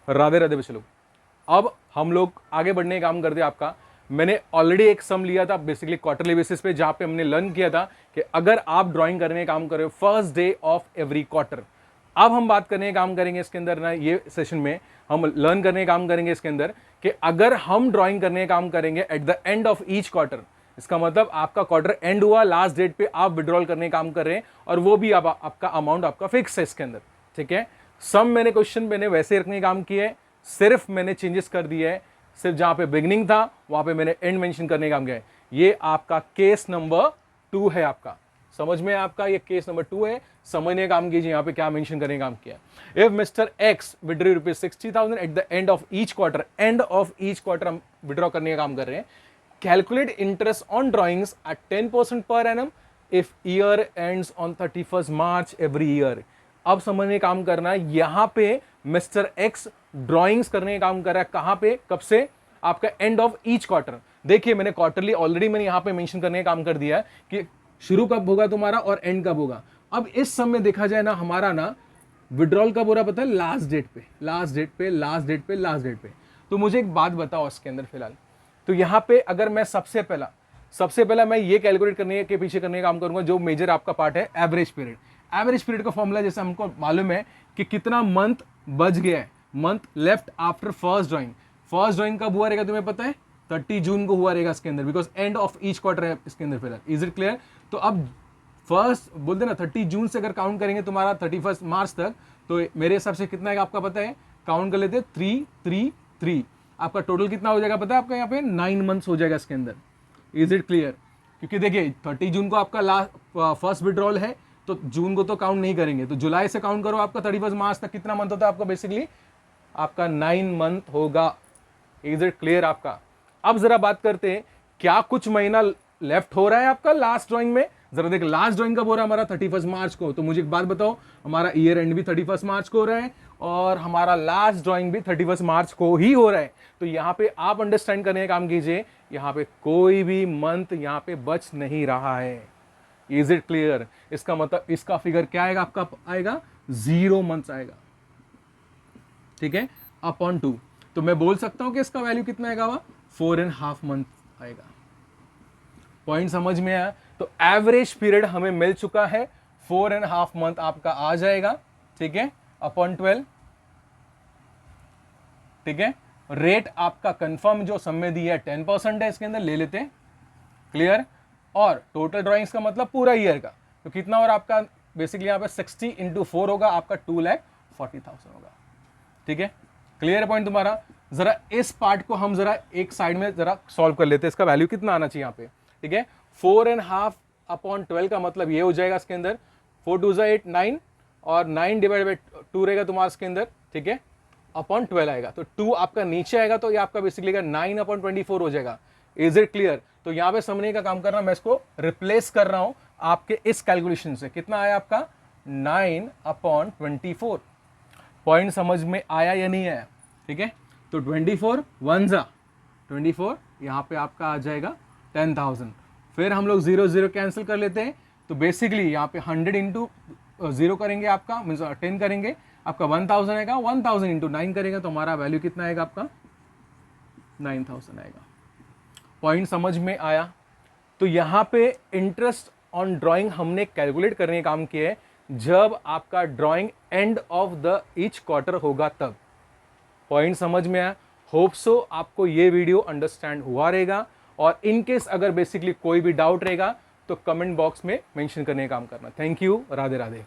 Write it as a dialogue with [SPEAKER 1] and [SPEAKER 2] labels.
[SPEAKER 1] राधे राधे बच्चे लोग। अब हम लोग आगे बढ़ने का काम करते हैं आपका। मैंने ऑलरेडी एक सम लिया था बेसिकली क्वार्टरली बेसिस पे, जहां पे हमने लर्न किया था कि अगर आप ड्राइंग करने का काम कर रहे हो first day of every quarter. अब हम बात करने का काम करेंगे इसके अंदर ना, ये सेशन में हम लर्न करने का काम करेंगे इसके अंदर कि अगर हम ड्राइंग करने का काम करेंगे eight the end of each quarter, इसका मतलब आपका क्वार्टर एंड हुआ, लास्ट डेट पे आप विड्रॉल करने का काम कर रहे हैं और वो भी आपका अमाउंट आपका फिक्स है इसके अंदर, ठीक है। सम मैंने क्वेश्चन मैंने वैसे रखने का काम किया है, सिर्फ मैंने चेंजेस कर दिया है, सिर्फ जहां पे बिगिनिंग था वहां पे मैंने एंड मेंशन करने का काम किया है। ये आपका केस नंबर 2 है आपका, समझ में आपका ये केस नंबर 2 है, समझने का काम कीजिए यहाँ पे क्या मेंशन करने का काम किया। If mister X withdraw ₹60,000 at the end of each quarter, end of each quarter हम विड्रॉ करने का काम कर रहे हैं। Calculate interest on drawings at 10% per annum if year ends on 31 March every year. अब समझने का काम करना है, यहां पे मिस्टर एक्स ड्राइंग्स करने का काम कर रहा है, कहां पे, कब से, आपका एंड ऑफ ईच क्वार्टर। देखिए मैंने क्वार्टरली ऑलरेडी मैंने यहां पे मेंशन करने का काम कर दिया है कि शुरू कब होगा तुम्हारा और एंड कब होगा। अब इस सम में देखा जाए ना, हमारा ना विड्रॉल कब हो रहा पता है, लास्ट डेट पे, लास्ट डेट पे, लास्ट डेट पे, लास्ट डेट पे। तो मुझे एक बात बताओ इसके अंदर फिलहाल, तो यहां पे अगर मैं सबसे पहला मैं ये कैलकुलेट करने के पीछे करने का काम करूंगा, जो मेजर आपका पार्ट है एवरेज पीरियड। एवरेज पीरियड का फॉर्मूला जैसे हमको मालूम है कि कितना मंथ बच गया है, month left after first drawing. First drawing कब हुआ रहेगा तुम्हें पता है, 30 जून को हुआ रहेगा इसके अंदर, because and of each quarter है इसके अंदर फिलहाल। Is it clear? तो अब फर्स्ट बोलते ना 30 जून से अगर काउंट करेंगे तुम्हारा 31 मार्च तक, तो मेरे हिसाब से कितना है आपका पता है, काउंट कर लेते 3 3 3, आपका टोटल कितना हो जाएगा पता है आपका, यहाँ पे 9 मंथ्स हो जाएगा इसके अंदर। Is it clear? क्योंकि देखिए 30 जून को आपका लास्ट फर्स्ट विड्रॉल है, तो जून को तो काउंट नहीं करेंगे, तो जुलाई से काउंट करो आपका 31 मार्च तक कितना मंथ होता है आपका, बेसिकली आपका 9 मंथ होगा। इज इट क्लियर आपका? अब जरा बात करते हैं क्या कुछ महीना लेफ्ट हो रहा है आपका लास्ट ड्राइंग में। जरा देख लास्ट ड्राइंग कब हो रहा है हमारा, 31 मार्च को। तो मुझे एक बात बताओ, हमारा ईयर एंड भी 31 मार्च को हो रहा है और हमारा लास्ट ड्राइंग भी 31 मार्च को ही हो रहा है। तो यहाँ पे आप अंडरस्टैंड करने का काम कीजिए, यहाँ पे कोई भी मंथ यहाँ पे बच नहीं रहा है। Is it clear? इसका मतलब इसका फिगर क्या आएगा आपका, आएगा 0 मंथ्स आएगा, ठीक है, अपॉन 2। तो मैं बोल सकता हूं कि इसका वैल्यू कितना आएगा, 4.5 मंथ आएगा। पॉइंट समझ में आया? तो एवरेज पीरियड हमें मिल चुका है, 4.5 मंथ आपका आ जाएगा, ठीक है, अपॉन 12, ठीक है। रेट आपका कंफर्म जो समय दी है 10% है, इसके अंदर ले लेते हैं, क्लियर। और टोटल ड्राइंग्स का मतलब पूरा ईयर का, तो कितना और आपका बेसिकली यहाँ पे 60 × 4 होगा, आपका 2,40,000 होगा, ठीक है। क्लियर पॉइंट तुम्हारा? जरा इस पार्ट को हम जरा एक साइड में जरा सॉल्व कर लेते हैं, इसका वैल्यू कितना आना चाहिए यहाँ पे, ठीक है। 4.5 अपॉन 12 का मतलब ये हो जाएगा इसके अंदर 4 2 8 9 और 9 डिवाइड बाई 2 रहेगा तुम्हारा इसके अंदर, ठीक है, अपॉन 12 आएगा। तो 2 आपका नीचे आएगा, तो ये आपका बेसिकली 9 अपॉन 24 हो जाएगा। Is it clear? तो यहाँ पे समझने का काम करना, मैं इसको रिप्लेस कर रहा हूं आपके इस कैलकुलेशन से। कितना आया आपका, 9 अपॉन 24। पॉइंट समझ में आया या नहीं आया? ठीक है, तो 24 1 जा 24, यहाँ पे आपका आ जाएगा 10,000। फिर हम लोग 0 0 कैंसिल कर लेते हैं, तो बेसिकली यहाँ पे 100 इंटू 0 करेंगे आपका, मीन्स 10 करेंगे, आपका 1000 आएगा। 1000 इंटू 9 करेंगे तो हमारा वैल्यू कितना आएगा आपका, 9000 आएगा। पॉइंट समझ में आया? तो यहाँ पे इंटरेस्ट ऑन ड्राइंग हमने कैलकुलेट करने का काम किया है जब आपका drawing end of the each quarter होगा तब। पॉइंट समझ में आया? होप सो आपको ये वीडियो अंडरस्टैंड हुआ रहेगा, और इन केस अगर बेसिकली कोई भी डाउट रहेगा तो कमेंट बॉक्स में मेंशन करने का काम करना। Thank you, Radhe Radhe.